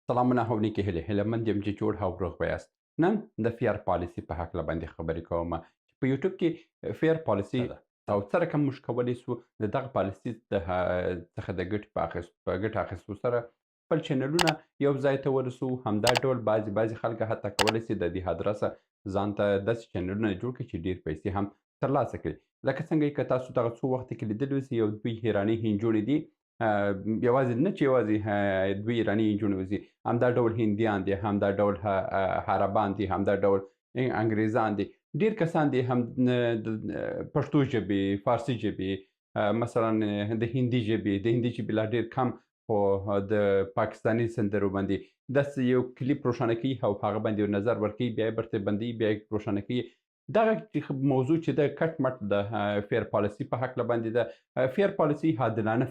سلامونه او نیکې هیلې هیلهمند یم چې جوړ او روغ به یاست. نن د فیر پالیسي په هکله باندې خبرې کوم چې په یوټیوب کې فیر پالیسي څه ده؟ او څه رقم موږ کولی سو د دغه پالیسي څخه د ګټې اخیستو سره خپل چینلونه یو ځای ته ورسو. همدا ډول بعضې خلک حتی کولی سي د دې ادرسه ځان ته داسې چینلونه جوړ کړي چې ډېر پیسې هم ترلاسه کړي. لکه څنګه که تاسو دغه څو وخته کې لیدلي اوسئ یو دوی ایراني هندجوړې دي. یوازې نه چې یوازې دوی ایراني نجونې وځي، همدا ډول هندیان دي، همدا ډول عربان دي، همدا ډول انګریزان دي. ډېر کسان دي هم د پښتو ژبې، فارسي ژبې، مثلا د هندي ژبې لا ډېر کم، خو د پاکستاني سندرو باندې داسې یو کلیپ روښانه کوي او په هغه باندې یو نظر ورکوي، بیا یې برته بندوي، بیا یې روښانه کوي. دغه موضوع چې ده کټ مټ د فیر پالیسي په هکله باندې ده. فیر پالیسي عادلانه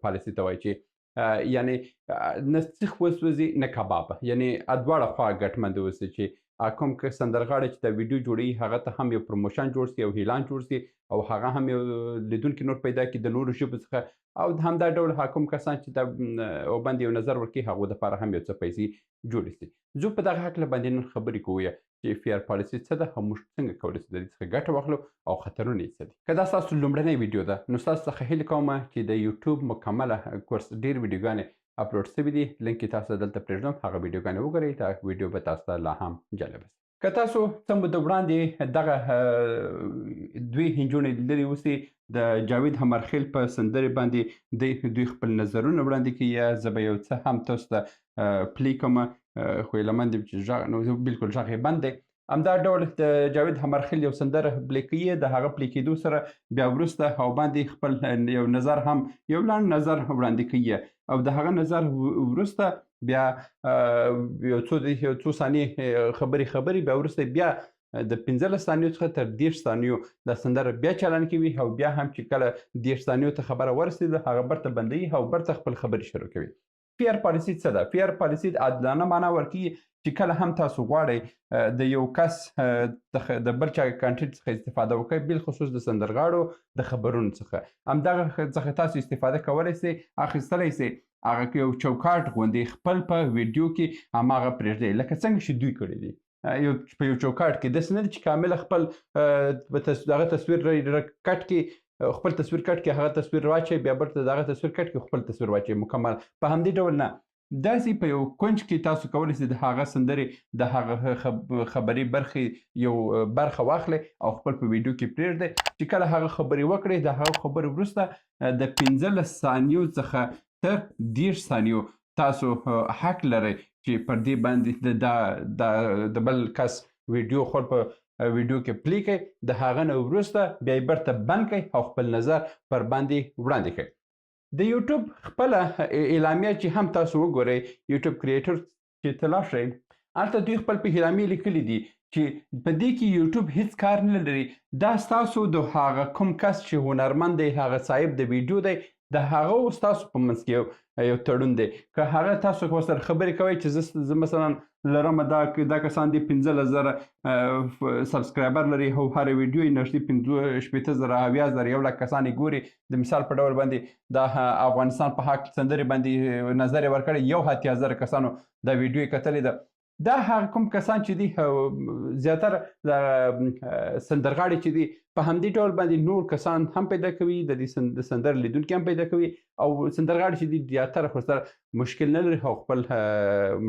پالیسي ته وایي چې یعنې نه سیخ وسوځي نه کباب، یعنې دواړه خوا ګټمند اوسي چې کوم که سندرغاړی چې دا ویډیو جوړوي هغه ته هم یو پروموشن جوړ سي، یو اعلان جوړ سي او هغه هم یو لیدونکي نور پیدا کړي د نورو ژبو څخه، او همدا ډول کوم کسان چې دا باندې یو نظر ورکوي هغو دپاره هم یو څه پیسې جوړې سي. زه په دغه هکله باندې نن خبرې کوو چې فیر پالیسي څه ده او موږ څنګه کولی سو د دې څخه ګټه واخلو او خطرونه یې څه دي. که دا ستاسو لومړنۍ ویډیو ده نو ستاسو څخه هیله کوم چې د یوټیوب مکمله کورس ډېر ویډیوګانې اپلوډ سوي دي، لینک یې تاسو ته دلته پرېږدم، هغه ویډیوګانې وګورئ، دا ویډیو به تاسو ته لا هم جالبه سي. که تاسو څه موده وړاندې دغه دوی هندجوړې لیدلې اوسي د جاوید همرخیل په سندرې باندې دوی خپل نظرونه وړاندې کوي، یا زه به یو څه هم تاسو ته پلی کومه، خو هیلهمند یم چې غږ نو بالکل غږ یې بند دی. همدا ډول د جاوید همرخیل یو سندره پلی کوي، د هغه پلی کېدو سره بیا وروسته او باندې خپل یو نظر هم یو لنډ نظر وړاندې کوي، او د هغه نظر وروسته بیا یو څو ثانیې خبرې بیا وروسته بیا د 15 ثانیو څخه تر 30 ثانیو دا سندره بیا چالان کوي، او بیا هم چې کله 30 ثانیو ته خبره ورسېده هغه برته بندوي او برته خپل خبرې شروع کوي. فیر پالیسي څه ده؟ فیر پالیسي عادلانه معنا ورکوي چې کله هم تاسو غواړئ د یو کس د بل چا کانټنټ څخه استفاده وکړئ، بالخصوص د سندرغاړو د خبرونو څخه، همدغه څخه تاسو استفاده کولی سئ، اخیستلی سئ، هغه یو چوکاټ غوندې خپل په ویډیو کې هماغه پرېږدئ، لکه څنګه چې دوی کړي دي. په یو چوکاټ کې داسې نه ده چې کامله خپل دغه تصویر کټ کې خپل تصویر کټ کې هغه تصویر واچوئ، بیا برته د هغه تصویر کټ کې خپل تصویر واچوئ مکمل. په همدې ډول نه، داسې په یو کونج کې تاسو کولی سئ د هغه سندرې د هغه خبري برخې یو برخه واخلئ او خپل په ویډیو کې پرېږدئ، چې کله هغه خبرې وکړئ د هغه خبرې وروسته د 15 ثانیو څخه تر 30 ثانیو تاسو حق لرئ چې پر دې باندې د بل کس ویډیو خپل په ویډیو کې پلی کړئ، د هغه نه وروسته بیا یې برته بند کړئ او خپل نظر پر باندې وړاندې کړئ. د یوټیوب خپله اعلامیه چې هم تاسو وګورئ، یوټیوب کریټر چې ته لاړ شئ، هلته دوی خپل په اعلامیې لیکلي دي چې په دې کې یوټیوب هیڅ کار نه لري، دا ستاسو د هغه کوم کس چې هنرمند دی، هغه صاحب د ویډیو دی، د هغه او ستاسو په منځ کې یو تړون دی. که هغه تاسو ورسره خبرې کوئ چې زه مثلا لرم دا کسان دي 15,000 سبسکرایبر لري او هره ویډیو یې نږدې 15,000 70,000 1 لک کسان یې ګوري، د مثال په ډول باندې د افغانستان په حق سندرې باندې نظر یې ورکړی 70,000 کسانو دا ویډیو یې کتلې ده. دا هغه کوم کسان چې دي زیاتره سندرغاړي چې دي په همدې ډول باندې نور کسان هم پیدا کوي، د دې سندرې لیدونکي هم پیدا کوي، او سندرغاړي چې دي زیاتره خو سره مشکل نه لري او خپل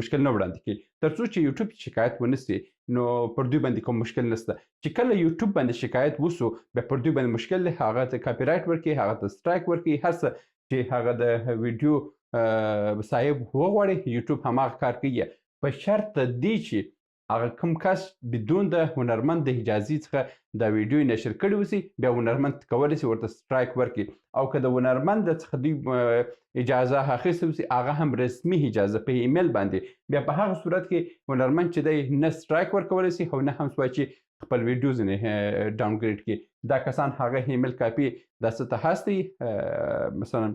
مشکل نه وړاندې کوي، تر څو چې یوټیوب شکایت ونه سي نو پر دوی باندې کوم مشکل نشته. چې کله یوټیوب باندې شکایت وسو بیا پر دوی باندې مشکل دی، هغه ته کاپي رایټ ورکړي، هغه ته سټرایک ورکړي، هر څه چې هغه د ویډیو صاحب وغواړي یوټیوب هماغه کار کوي، په شرط دی چې هغه کوم کس بدون د هنرمند د اجازې څخه دا ویډیو نشر کړی وسي، بیا هنرمند کولی سي ورته سټرایک ورکړي، او که د هنرمند څخه دوی اجازه اخیستې وسي هغه هم رسمي اجازه په ایمیل باندې، بیا په هغه صورت کې هنرمند چې دی نه سټرایک ورکولی سي او نه هم سوای چې خپل ویډیو ځینې ډاونګریډ کړي. دا کسان هغه ایمیل کاپي دا څه ته هستي، مثلا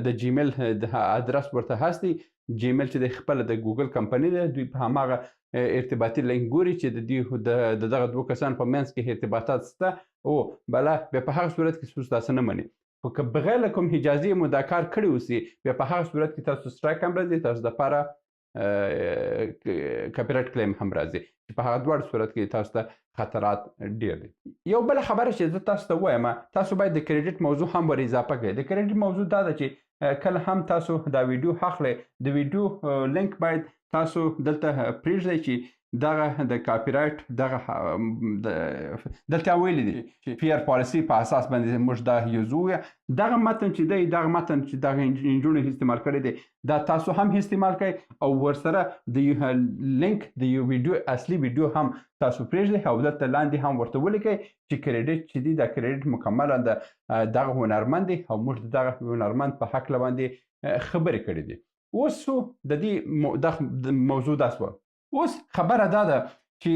د جیمیل د ادرس ورته هستي، جیمیل چې د خپل د ګوګل کمپنۍ ده، دوی په هماغه ارتباطي لینک ګوري چې د دوی د دغه دوه کسانو په منځ کې ارتباطات شته، او بله بیا په هغه صورت کې څوک تاسو نه مني. خو که بغیر له کوم اجازې مو دا کار کړی اوسي، بیا په هغه صورت کې تاسو سټرایک هم راځي، تاسو دپاره کاپی رایټ کلیم هم راځي چې په هغه دواړو صورت کې تاسو ته خطرات ډیر دي. یو بل خبره چې زه تاسو ته وایم، تاسو باید د کریډټ موضوع هم ور اضافه کړئ. د کریډټ موضوع دا ده چې کله هم تاسو دا ویډیو اخلئ، د ویډیو لینک باید تاسو دلته پرېږدئ چې دغه د کاپی رایټ دغه دلته ویلي دي چې فیر پالیسي په اساس باندې موږ دا یوزو. دغه متن چې دی، دغه متن چې دغه نجونو استعمال کړی دی، دا تاسو هم استعمال کړئ او ورسره د لینک د یو ویډیو اصلي ویډیو هم تاسو پرېږدئ او دلته لاندې هم ورته ولیکئ چې کریډټ چې دی دا کریډټ مکمله دغه هنرمند دی او موږ دغه هنرمند په هکله باندې خبرې کړې دي. اوس د دې موضوع دا شوه. اوس خبره دا ده چې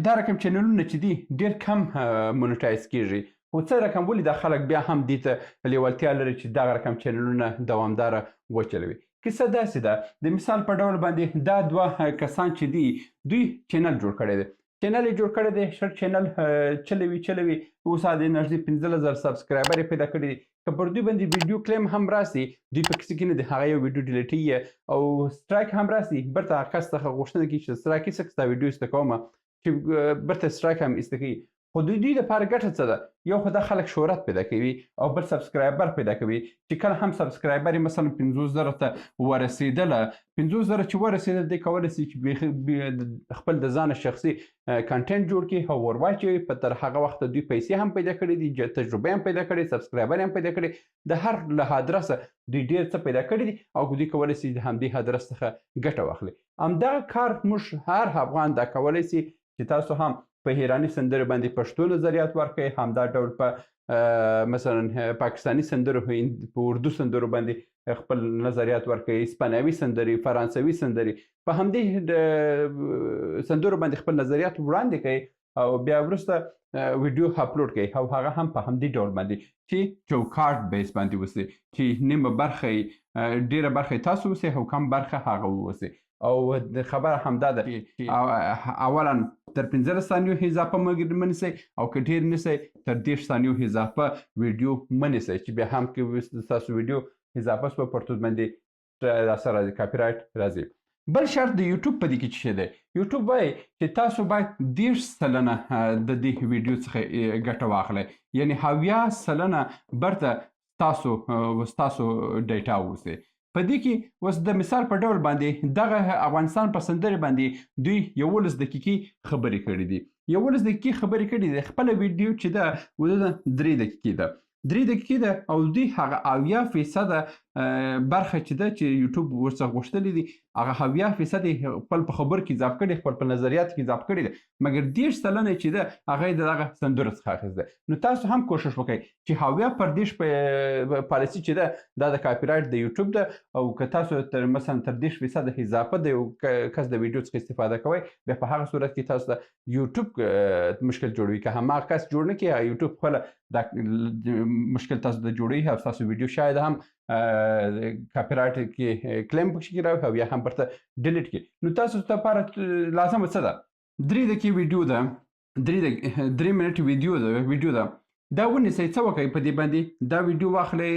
دا رقم چینلونه چې دي ډېر کم مونیټایز کیږي، خو څه رقم ولې دا خلک بیا هم دې ته لیوالتیا لري چې دغه رقم چینلونه دوامداره وچلوي. کیسه داسې ده، د مثال په ډول باندې دا دوه کسان چې دي دوی چینل جوړ کړی دی. چینل یې جوړ کړی دی، ښه چینل چلوي. اوس د نږدې 15,000 سبسکرایبر یې پیدا کړي دي. که پر دوی باندې ویډیو کلیم هم راسي، دوی په کیسه کې نه د هغه یو ویډیو ډیلیټي او سټرایک هم راسي، برته هغه کس څخه غوښتنه کوي چې سټرایک یې ستا ویډیو ایسته کومه چې برته سټرایک هم ایسته کوي. خو د دوی لپاره ګټه څه ده؟ یو خو دا خلک شهرت پیدا کوي او بل سبسکرایبر پیدا کوي چې کله هم سبسکرایبر یې مثلا 50,000 ته ورسېدله، 50,000 چې ورسېدل دی کولی شي چې خپل د ځانه شخصي کنټینټ جوړ کړي او ور واچوي. په تر هغه وخته دوی پیسې هم پیدا کړي دي، تجربه هم پیدا کړې، سبسکرایبر هم پیدا کړي، د هر له ادرسه دوی ډېر څه پیدا کړي دي او دوی کولی شي د همدې ادرس څخه ګټه واخلي. همدغه کار موږ هر افغان دا کولی شي چې تاسو هم په ایراني سندرو باندې پښتو نظریات ورکړئ، همدا ډول په مثلا پاکستاني سندرو، په اردو سندرو باندې خپل نظریات ورکړئ، اسپانوي سندرې، فرانسوي سندرې، په همدې سندرو باندې خپل نظریات وړاندې کړئ او بیا وروسته ویډیو اپلوډ کړئ او هغه هم په همدې ډول باندې چې چوکاټ بیس باندې وسي، چې نیمه برخه ډیره برخه تاسو وسي او کم برخه هغه وسي. او د خبره همدا ده چې اولا تر 15 ثانیو اضافه منیسئ او که ډېر نیسئ تر 30 ثانیو اضافه ویډیو منیسئ چې بیا هم که ستاسو ویډیو اضافه شوه پرتو باندې سره کاپی رایټ راځي. بل شرط د یوټیوب په دې کې څه دی؟ یوټیوب وایي چې تاسو باید 30% د دې ویډیو څخه ګټه واخلئ، یعنی 70% برته ستاسو ډیټا اوسي. په دې کې اوس د مثال په ډول باندې دغه افغانستان په سندرې باندې دوی 11 دقیقې خبرې کړې دي. 11 دقیقې خبرې کړې دي. خپله ویډیو چې ده 3 دقیقې ده. 3 دقیقې ده او دوی هغه 80% برخه چې ده چې یوټیوب ورڅخه غوښتلې دي هغه 80% خپل په خبر کې اضافه کړي، خپل په نظریات کې اضافه کړي دي، مګر 30% چې ده هغه د دغه سندرو څخه اخیسته. نو تاسو هم کوشش وکړئ چې 70% پالیسي چې ده دا د کاپی رایټ د یوټیوب ده او که تاسو مثلا تر 30% اضافه د یو کس د ویډیو څخه استفاده کوئ، بیا په هغه صورت کې تاسو ته یوټیوب مشکل جوړوي. که هماغه کس جوړ نه کړي، یوټیوب خپله دا مشکل تاسو ته جوړوي او تاسو ویډیو شاید هم کاپی رایټ کې کلیم پکې راوړي او یا هم برته ډیلیټ کړي. نو تاسو ته لپاره لازمه څه ده؟ 3 دقیقې ویډیو ده، 3 منټ ویډیو ده. دا ونیسئ، څه وکړئ په دې باندې دا ویډیو واخلئ،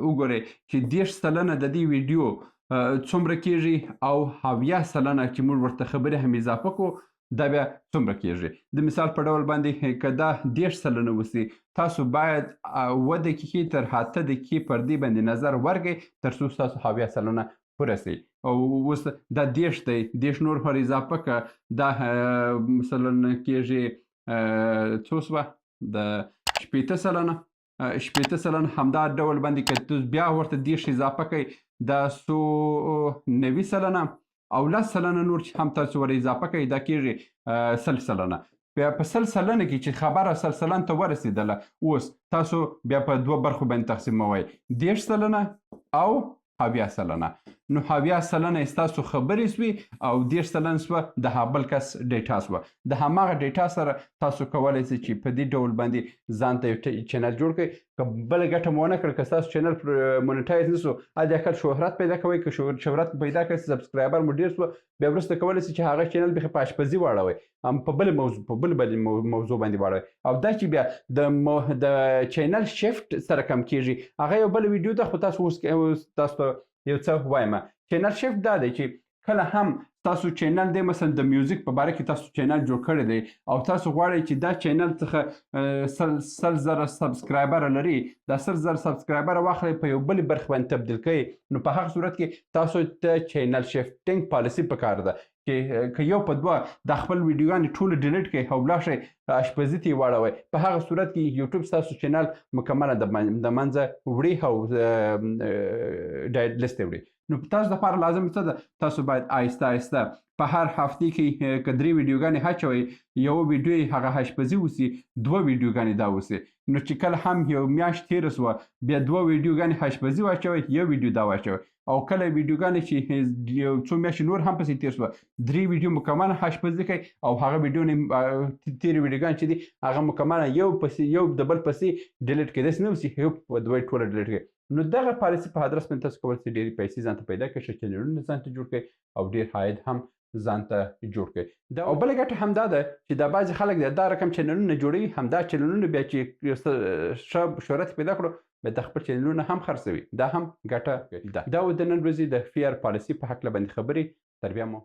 وګورئ چې 30% د دې ویډیو څومره کیږي او 70% چې موږ ورته خبرې هم اضافه کړو دا بیا څومره کیږي. د مثال په ډول باندې که دا 30% وسي، تاسو باید 7 دقیقې تر 8 دقیقې پر دې باندې نظر ورکړئ تر څو ستاسو 70% پوره سي. او اوس دا 30 دی، 30 نور پر اضافه که دا مثلا کیږي څو سوه د 80% همدا ډول باندې که بیا ورته 30 اضافه کوئ دا 90% او 10% نور چې هم تاسو ور اضافه کوئ دا کیږي 100%. بیا په 100% کې چې خبره 100% ته ورسېدله، اوس تاسو بیا په 2 برخو باندې تقسیموئ، 30% او 70%. نو 70% ستاسو خبرې سوي او 30% سوه د بل کس ډیټا سوه. د هماغه ډیټا سره تاسو کولی شئ چې په دې ډول باندې ځان ته یو چینل جوړ کړئ. که بله ګټه مو ونه کړه، که ستاسو چینل مونیټایز نه سو، حداقل شهرت پیدا کوئ. که شهرت پیدا کړئ، سبسکرایبر مو ډېر سوه، بیا وروسته کولی شئ چې هغه چینل بیخي په اشپزي واړوئ، په بل موضوع باندې واړوئ. او دا چې بیا د چینل شفټ سره کم کیږي، هغه یو بل ویډیو ده. خو تاسو اوس تاسو ته یو څه وایم چینل شفت دا دی چې کله هم تاسو چینل دی مثلا د میوزیک په باره کې تاسو چینل جوړ کړی دی او تاسو غواړئ چې دا چینل څخه سل زره سبسکرایبر لري دا 100,000 سبسکرایبر واخلئ په یو بلې برخې باندې تبدیل کړئ نو په هغه صورت کې تاسو ته چینل شفټینګ پالیسي پکار ده چې یو په دوه د خپل ویډیوګانې ټول ډیلیټ کړئ او لاړ شئ اشپزي ته یې واړوئ په هغه صورت کې یوټیوب ستاسو چینل مکمله د منځه وړي او ډایټ لیست وړي نو تاسو دپاره لازم څه ده تاسو باید آهسته آهسته په هر هفتې کې که 3 ویډیوګانې هچوئ یو ویډیو یې هغه اشپزي اوسي 2 ویډیوګانې دا اوسي نو چې کله هم یو میاشت تېره سوه بیا 2 ویډیوګانې اشپزي واچوئ یو ویډیو دا واچوئ او کله ویډیوګانې چې یو څو میاشتې نور هم پسې تېر سوه 3 ویډیو مکمل اشپزي کوئ او هغه ویډیو تېرې ویډیوګانې چې دي هغه مکمله یو پسې یو د بل پسې ډیلیټ کړئ داسې نه اوسي یو په دوه ټوله ډیلیټ کړئ نو دغه پالیسي په ادرس باندې تاسو کولی شئ ډېرې پیسې ځان ته پیدا کړئ ښه چینلونه ځان ته جوړ کړئ او ډېر عاید هم ځان ته جوړ کړئ او بله ګټه همدا ده چې دا بعضې خلک دا رقم چینلونه جوړوي همدا چینلونه بیا چې ښه شهرت پیدا کړو بیا د خپل چینلونه هم خرڅوي دا هم ګټه ده دا و د نن ورځې د فیر پالیسي په هکله باندې خبرې تر بیا مو